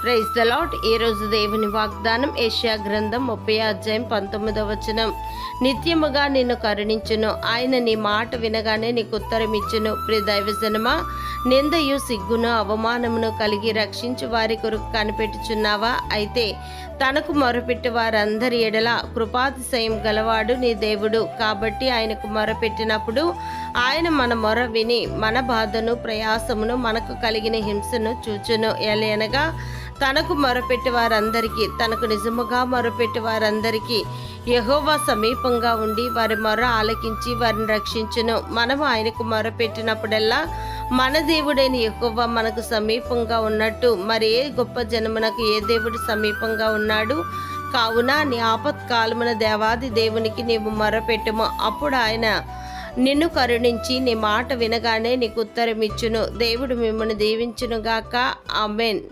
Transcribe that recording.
Praise the lord. ఈరోజు దేవుని వాగ్దానం యెషయా గ్రంథం 30 నిత్యముగా నిన్ను కరుణించును, ఆయన నీ మాట వినగానే నీకు ఉత్తరం ఇచ్చును. ప్రియ దైవజనమా, నిందయు సిగ్గును అవమానమును కలిగి రక్షించు వారి కొరకు కనిపెట్టుచున్నావా? అయితే తనకు మొరపెట్టి వారందరి ఎడల కృపాతిశయం గలవాడు నీ దేవుడు. కాబట్టి ఆయనకు మొరపెట్టినప్పుడు ఆయన మన మొర విని మన బాధను ప్రయాసమును మనకు కలిగిన హింసను చూచును. ఎలయనగా తనకు మొరపెట్టి వారందరికీ, తనకు నిజముగా మొరపెట్టి వారందరికీ యెహోవా సమీపంగా ఉండి వారి మొర ఆలకించి వారిని రక్షించును. మనము ఆయనకు మొరపెట్టినప్పుడల్లా మన దేవుడైన యెహోవా మనకు సమీపంగా ఉన్నట్టు మరి ఏ గొప్ప జనమునకు ఏ దేవుడు సమీపంగా ఉన్నాడు? కావున నీ ఆపత్కాలమున దేవాది దేవునికి నీవు మొరపెట్టుము, అప్పుడు ఆయన నిన్ను కరుణించి నీ మాట వినగానే నీకు ఉత్తరం ఇచ్చును. దేవుడు మిమ్మల్ని దీవించునుగాక. ఆమేన్.